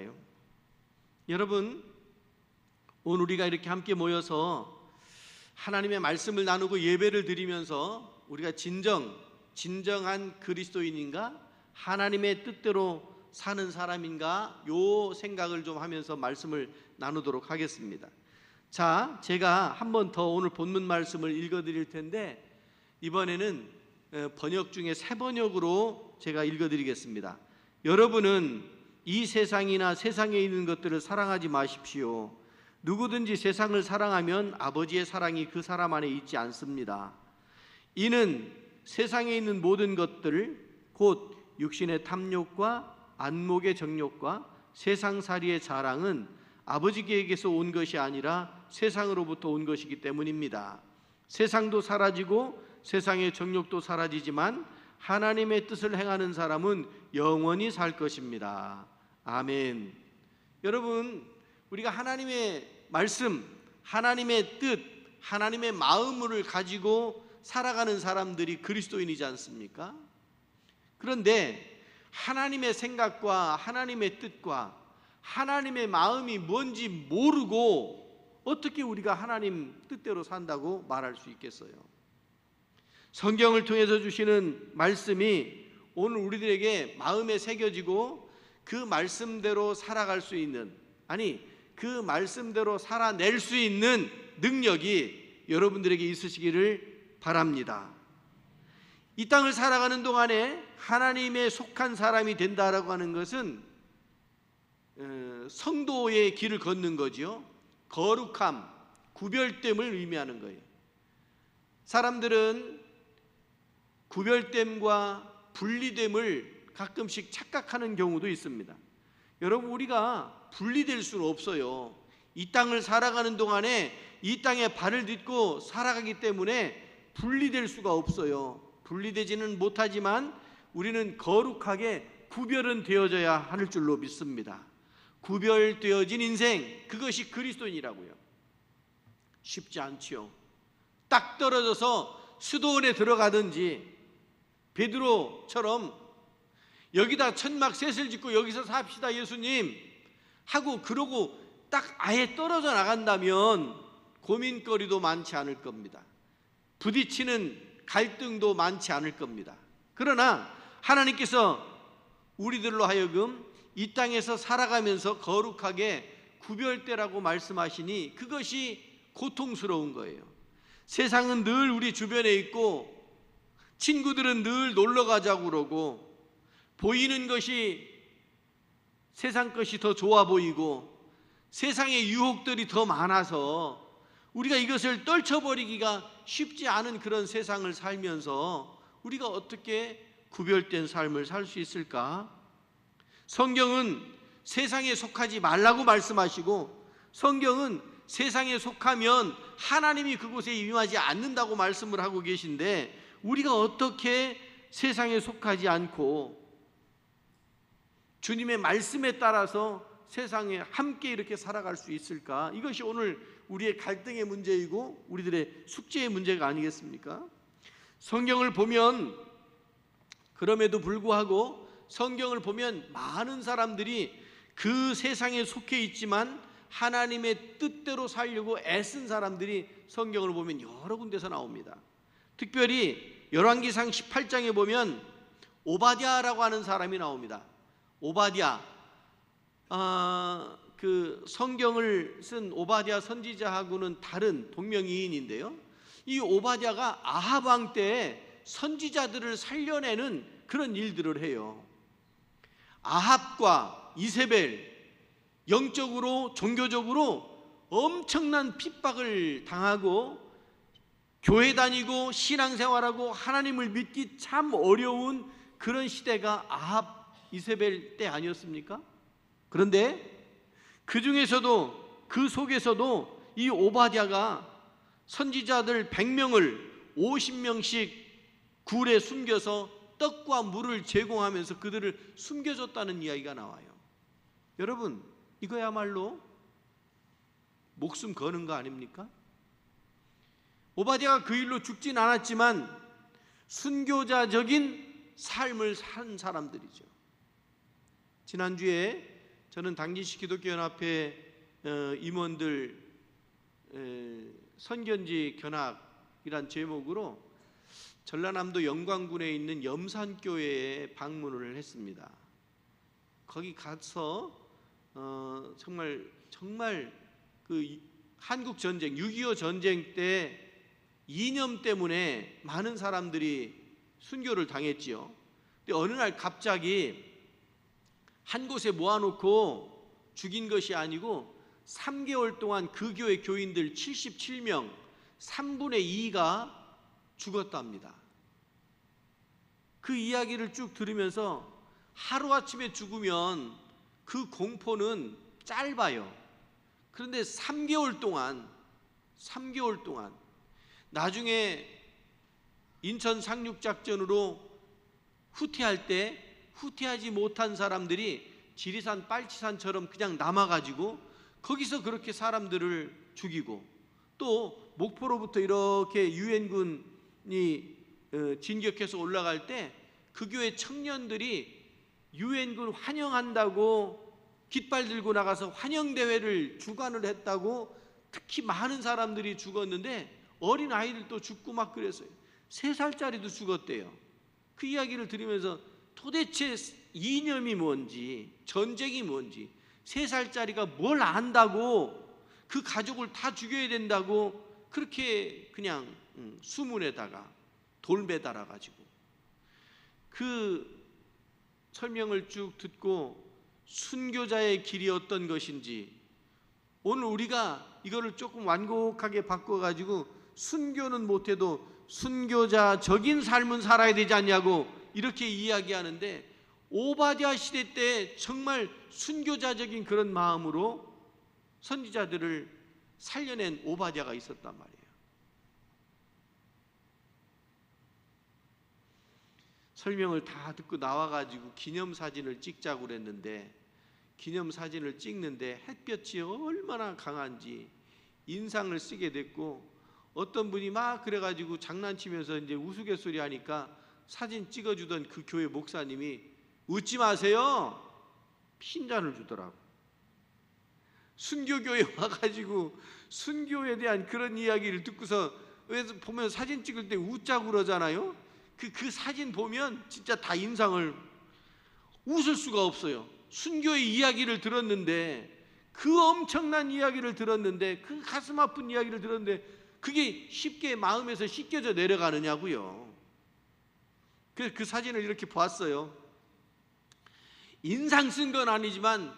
있을까요? 여러분, 오늘 우리가 이렇게 함께 모여서 하나님의 말씀을 나누고 예배를 드리면서 우리가 진정한 그리스도인인가? 하나님의 뜻대로 사는 사람인가? 요 생각을 좀 하면서 말씀을 나누도록 하겠습니다. 자, 제가 한 번 더 오늘 본문 말씀을 읽어드릴 텐데 이번에는 번역 중에 새 번역으로 제가 읽어드리겠습니다. 여러분은 이 세상이나 세상에 있는 것들을 사랑하지 마십시오. 누구든지 세상을 사랑하면 아버지의 사랑이 그 사람 안에 있지 않습니다. 이는 세상에 있는 모든 것들 곧 육신의 탐욕과 안목의 정욕과 세상살이의 자랑은 아버지께서 온 것이 아니라 세상으로부터 온 것이기 때문입니다. 세상도 사라지고 세상의 정욕도 사라지지만 하나님의 뜻을 행하는 사람은 영원히 살 것입니다. 아멘. 여러분, 우리가 하나님의 말씀, 하나님의 뜻, 하나님의 마음을 가지고 살아가는 사람들이 그리스도인이지 않습니까? 그런데 하나님의 생각과 하나님의 뜻과 하나님의 마음이 뭔지 모르고 어떻게 우리가 하나님 뜻대로 산다고 말할 수 있겠어요? 성경을 통해서 주시는 말씀이 오늘 우리들에게 마음에 새겨지고 그 말씀대로 살아갈 수 있는, 아니 그 말씀대로 살아낼 수 있는 능력이 여러분들에게 있으시기를 바랍니다. 이 땅을 살아가는 동안에 하나님에 속한 사람이 된다라고 하는 것은 성도의 길을 걷는 거죠. 거룩함, 구별됨을 의미하는 거예요. 사람들은 구별됨과 분리됨을 가끔씩 착각하는 경우도 있습니다. 여러분, 우리가 분리될 수는 없어요. 이 땅을 살아가는 동안에 이 땅에 발을 딛고 살아가기 때문에 분리될 수가 없어요. 분리되지는 못하지만 우리는 거룩하게 구별은 되어져야 할 줄로 믿습니다. 구별되어진 인생, 그것이 그리스도인이라고요. 쉽지 않지요. 딱 떨어져서 수도원에 들어가든지 베드로처럼 여기다 천막 셋을 짓고 여기서 삽시다 예수님 하고 그러고 딱 아예 떨어져 나간다면 고민거리도 많지 않을 겁니다. 부딪히는 갈등도 많지 않을 겁니다. 그러나 하나님께서 우리들로 하여금 이 땅에서 살아가면서 거룩하게 구별되라고 말씀하시니 그것이 고통스러운 거예요. 세상은 늘 우리 주변에 있고 친구들은 늘 놀러 가자고 그러고 보이는 것이 세상 것이 더 좋아 보이고 세상의 유혹들이 더 많아서 우리가 이것을 떨쳐버리기가 쉽지 않은 그런 세상을 살면서 우리가 어떻게 구별된 삶을 살 수 있을까? 성경은 세상에 속하지 말라고 말씀하시고 성경은 세상에 속하면 하나님이 그곳에 임하지 않는다고 말씀을 하고 계신데 우리가 어떻게 세상에 속하지 않고 주님의 말씀에 따라서 세상에 함께 이렇게 살아갈 수 있을까? 이것이 오늘 우리의 갈등의 문제이고 우리들의 숙제의 문제가 아니겠습니까? 성경을 보면 그럼에도 불구하고 성경을 보면 많은 사람들이 그 세상에 속해 있지만 하나님의 뜻대로 살려고 애쓴 사람들이 성경을 보면 여러 군데서 나옵니다. 특별히 열왕기상 18장에 보면 오바댜라고 하는 사람이 나옵니다. 오바댜, 그 성경을 쓴 오바댜 선지자하고는 다른 동명이인인데요. 이 오바댜가 아합 왕 때에 선지자들을 살려내는 그런 일들을 해요. 아합과 이세벨, 영적으로 종교적으로 엄청난 핍박을 당하고 교회 다니고 신앙생활하고 하나님을 믿기 참 어려운 그런 시대가 아합, 이세벨 때 아니었습니까? 그런데 그 중에서도 그 속에서도 이 오바댜가 선지자들 100명을 50명씩 굴에 숨겨서 떡과 물을 제공하면서 그들을 숨겨줬다는 이야기가 나와요. 여러분, 이거야말로 목숨 거는 거 아닙니까? 오바댜가 그 일로 죽진 않았지만 순교자적인 삶을 산 사람들이죠. 지난주에 저는 당진시 기독교연합회 임원들 선견지 견학이란 제목으로 전라남도 영광군에 있는 염산교회에 방문을 했습니다. 거기 가서 정말 그 한국 전쟁 6.25 전쟁 때 이념 때문에 많은 사람들이 순교를 당했지요. 근데 어느 날 갑자기 한 곳에 모아놓고 죽인 것이 아니고 3개월 동안 그 교회 교인들 77명 3분의 2가 죽었답니다. 그 이야기를 쭉 들으면서 하루아침에 죽으면 그 공포는 짧아요. 그런데 3개월 동안 나중에 인천 상륙작전으로 후퇴할 때 후퇴하지 못한 사람들이 지리산 빨치산처럼 그냥 남아가지고 거기서 그렇게 사람들을 죽이고, 또 목포로부터 이렇게 유엔군이 진격해서 올라갈 때 그 교회 청년들이 유엔군 환영한다고 깃발 들고 나가서 환영대회를 주관을 했다고 특히 많은 사람들이 죽었는데 어린 아이들도 죽고 막 그랬어요. 3살짜리도 죽었대요. 그 이야기를 들으면서 도대체 이념이 뭔지, 전쟁이 뭔지, 3살짜리가 뭘 안다고 그 가족을 다 죽여야 된다고 그렇게 그냥 수문에다가 돌배 달아가지고, 그 설명을 쭉 듣고 순교자의 길이 어떤 것인지, 오늘 우리가 이거를 조금 완곡하게 바꿔가지고 순교는 못해도 순교자적인 삶은 살아야 되지 않냐고 이렇게 이야기하는데, 오바댜 시대 때 정말 순교자적인 그런 마음으로 선지자들을 살려낸 오바댜가 있었단 말이에요. 설명을 다 듣고 나와가지고 기념사진을 찍자고 그랬는데, 기념사진을 찍는데 햇볕이 얼마나 강한지 인상을 쓰게 됐고, 어떤 분이 막 그래가지고 장난치면서 이제 우스갯소리 하니까 사진 찍어주던 그 교회 목사님이 웃지 마세요, 핀잔을 주더라고. 순교교회 와가지고 순교에 대한 그런 이야기를 듣고서, 왜 보면 사진 찍을 때 웃자고 그러잖아요. 그 사진 보면 진짜 다 인상을, 웃을 수가 없어요. 순교의 이야기를 들었는데, 그 엄청난 이야기를 들었는데, 그 가슴 아픈 이야기를 들었는데 그게 쉽게 마음에서 씻겨져 내려가느냐고요. 그 사진을 이렇게 봤어요. 인상 쓴 건 아니지만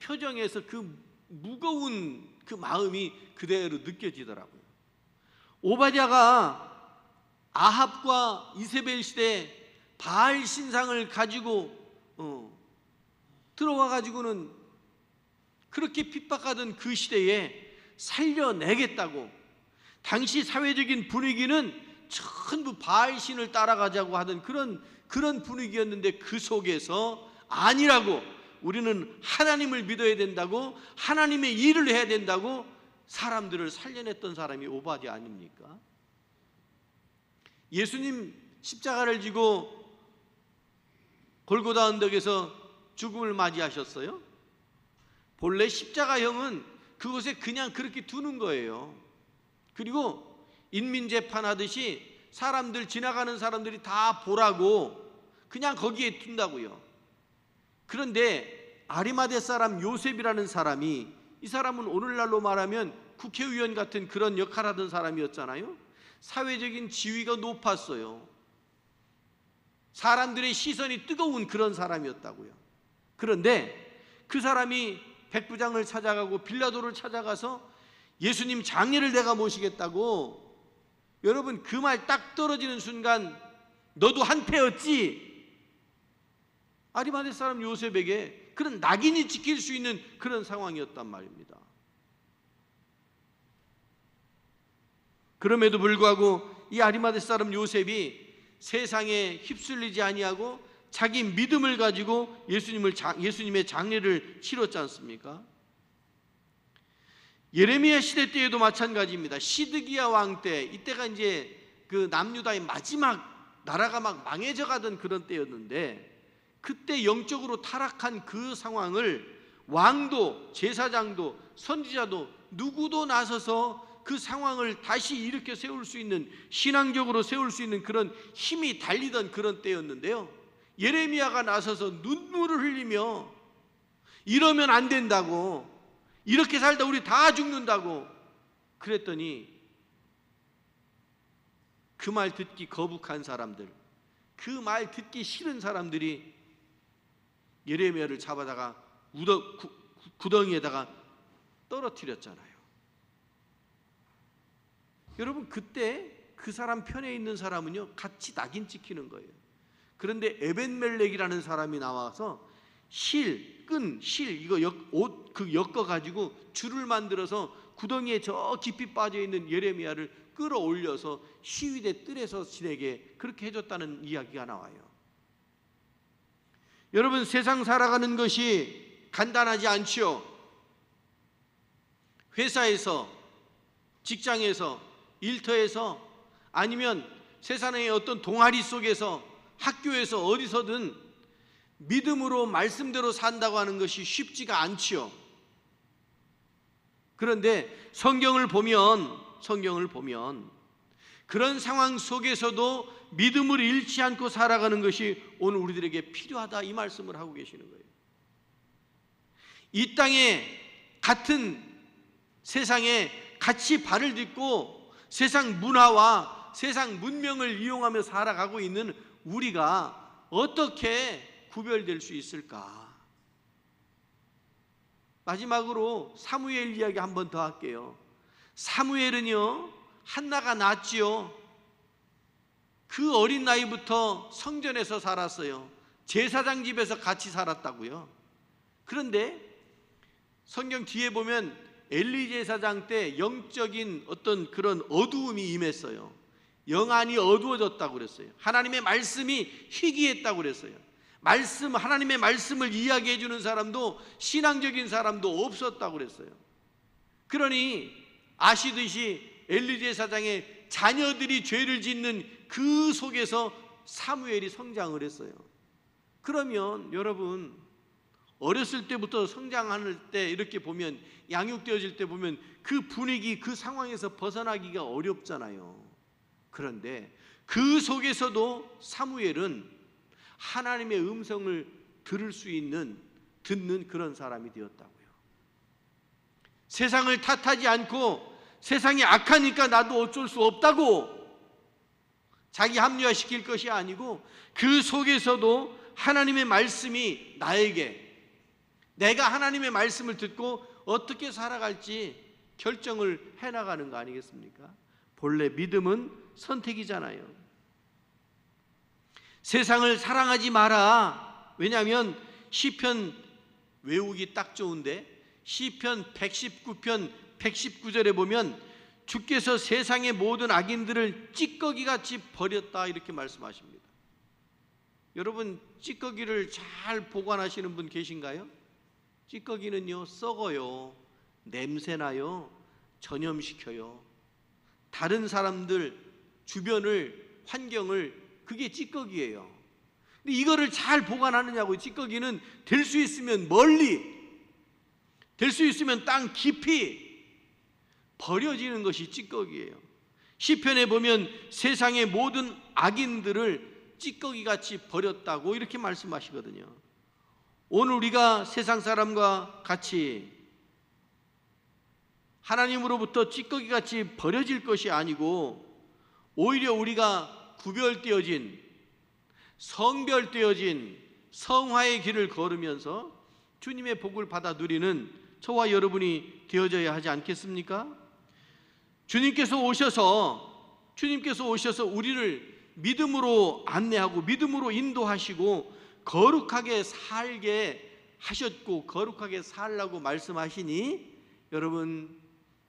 표정에서 그 무거운 그 마음이 그대로 느껴지더라고요. 오바댜가 아합과 이세벨 시대 바알 신상을 가지고 들어와 가지고는 그렇게 핍박하던 그 시대에 살려내겠다고, 당시 사회적인 분위기는 전부 바알 신을 따라가자고 하던 그런 분위기였는데, 그 속에서 아니라고, 우리는 하나님을 믿어야 된다고, 하나님의 일을 해야 된다고 사람들을 살려냈던 사람이 오바댜 아닙니까? 예수님 십자가를 지고 골고다 언덕에서 죽음을 맞이하셨어요. 본래 십자가형은 그곳에 그냥 그렇게 두는 거예요. 그리고 인민재판하듯이 사람들, 지나가는 사람들이 다 보라고 그냥 거기에 둔다고요. 그런데 아리마대 사람 요셉이라는 사람이, 이 사람은 오늘날로 말하면 국회의원 같은 그런 역할을 하던 사람이었잖아요. 사회적인 지위가 높았어요. 사람들의 시선이 뜨거운 그런 사람이었다고요. 그런데 그 사람이 백부장을 찾아가고 빌라도를 찾아가서 예수님 장례를 내가 모시겠다고, 여러분 그 말 딱 떨어지는 순간 너도 한패였지, 아리마대 사람 요셉에게 그런 낙인이 찍힐 수 있는 그런 상황이었단 말입니다. 그럼에도 불구하고 이 아리마대 사람 요셉이 세상에 휩쓸리지 아니하고 자기 믿음을 가지고 예수님의 장례를 치렀지 않습니까? 예레미야 시대 때에도 마찬가지입니다. 시드기야 왕 때, 이때가 이제 그 남유다의 마지막 나라가 막 망해져 가던 그런 때였는데, 그때 영적으로 타락한 그 상황을 왕도, 제사장도, 선지자도 누구도 나서서 그 상황을 다시 일으켜 세울 수 있는, 신앙적으로 세울 수 있는 그런 힘이 달리던 그런 때였는데요, 예레미야가 나서서 눈물을 흘리며 이러면 안 된다고, 이렇게 살다 우리 다 죽는다고 그랬더니 그 말 듣기 거북한 사람들, 그 말 듣기 싫은 사람들이 예레미야를 잡아다가 구덩이에다가 떨어뜨렸잖아요. 여러분, 그때 그 사람 편에 있는 사람은요 같이 낙인 찍히는 거예요. 그런데 에벤멜렉이라는 사람이 나와서 끈, 이거 옷 엮어 가지고 줄을 만들어서 구덩이에 저 깊이 빠져 있는 예레미야를 끌어올려서 시위대 뜰에서 지내게 그렇게 해줬다는 이야기가 나와요. 여러분, 세상 살아가는 것이 간단하지 않지요. 회사에서, 직장에서, 일터에서, 아니면 세상의 어떤 동아리 속에서, 학교에서, 어디서든 믿음으로 말씀대로 산다고 하는 것이 쉽지가 않지요. 그런데 성경을 보면 그런 상황 속에서도 믿음을 잃지 않고 살아가는 것이 오늘 우리들에게 필요하다, 이 말씀을 하고 계시는 거예요. 이 땅에, 같은 세상에 같이 발을 딛고 세상 문화와 세상 문명을 이용하며 살아가고 있는 우리가 어떻게 구별될 수 있을까? 마지막으로 사무엘 이야기 한 번 더 할게요. 사무엘은요, 한나가 낳았지요. 그 어린 나이부터 성전에서 살았어요. 제사장 집에서 같이 살았다고요. 그런데 성경 뒤에 보면 엘리 제사장 때 영적인 어떤 그런 어두움이 임했어요. 영안이 어두워졌다고 그랬어요. 하나님의 말씀이 희귀했다고 그랬어요. 하나님의 말씀을 이야기해 주는 사람도, 신앙적인 사람도 없었다고 그랬어요. 그러니 아시듯이 엘리 제사장의 자녀들이 죄를 짓는 그 속에서 사무엘이 성장을 했어요. 그러면 여러분, 어렸을 때부터 성장할 때 이렇게 보면, 양육되어질 때 보면 그 분위기, 그 상황에서 벗어나기가 어렵잖아요. 그런데 그 속에서도 사무엘은 하나님의 음성을 듣는 그런 사람이 되었다고요. 세상을 탓하지 않고 세상이 악하니까 나도 어쩔 수 없다고 자기 합리화시킬 것이 아니고, 그 속에서도 하나님의 말씀이 내가 하나님의 말씀을 듣고 어떻게 살아갈지 결정을 해나가는 거 아니겠습니까? 본래 믿음은 선택이잖아요. 세상을 사랑하지 마라. 왜냐하면 시편 외우기 딱 좋은데, 시편 119편 119절에 보면 주께서 세상의 모든 악인들을 찌꺼기같이 버렸다, 이렇게 말씀하십니다. 여러분, 찌꺼기를 잘 보관하시는 분 계신가요? 찌꺼기는요, 썩어요, 냄새나요, 전염시켜요. 다른 사람들, 주변을, 환경을, 그게 찌꺼기예요. 근데 이거를 잘 보관하느냐고요. 찌꺼기는 될 수 있으면 멀리, 될 수 있으면 땅 깊이 버려지는 것이 찌꺼기예요. 시편에 보면 세상의 모든 악인들을 찌꺼기같이 버렸다고 이렇게 말씀하시거든요. 오늘 우리가 세상 사람과 같이 하나님으로부터 찌꺼기같이 버려질 것이 아니고, 오히려 우리가 구별되어진, 성별되어진 성화의 길을 걸으면서 주님의 복을 받아 누리는 저와 여러분이 되어져야 하지 않겠습니까? 주님께서 오셔서 우리를 믿음으로 안내하고 믿음으로 인도하시고 거룩하게 살게 하셨고, 거룩하게 살라고 말씀하시니, 여러분,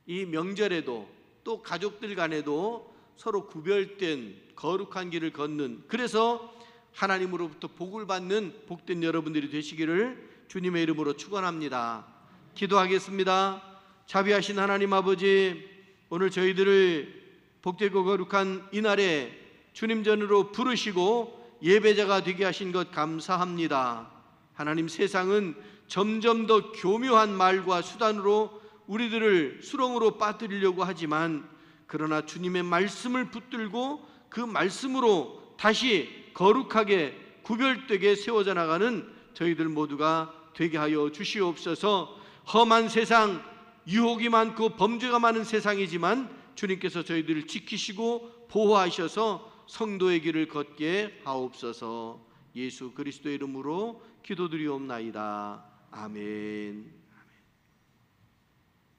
이 명절에도 또 가족들 간에도 서로 구별된 거룩한 길을 걷는, 그래서 하나님으로부터 복을 받는 복된 여러분들이 되시기를 주님의 이름으로 축원합니다. 기도하겠습니다. 자비하신 하나님 아버지, 오늘 저희들을 복되고 거룩한 이날에 주님 전으로 부르시고 예배자가 되게 하신 것 감사합니다. 하나님, 세상은 점점 더 교묘한 말과 수단으로 우리들을 수렁으로 빠뜨리려고 하지만, 그러나 주님의 말씀을 붙들고 그 말씀으로 다시 거룩하게 구별되게 세워져 나가는 저희들 모두가 되게 하여 주시옵소서. 험한 세상, 유혹이 많고 범죄가 많은 세상이지만 주님께서 저희들을 지키시고 보호하셔서 성도의 길을 걷게 하옵소서. 예수 그리스도의 이름으로 기도드리옵나이다. 아멘.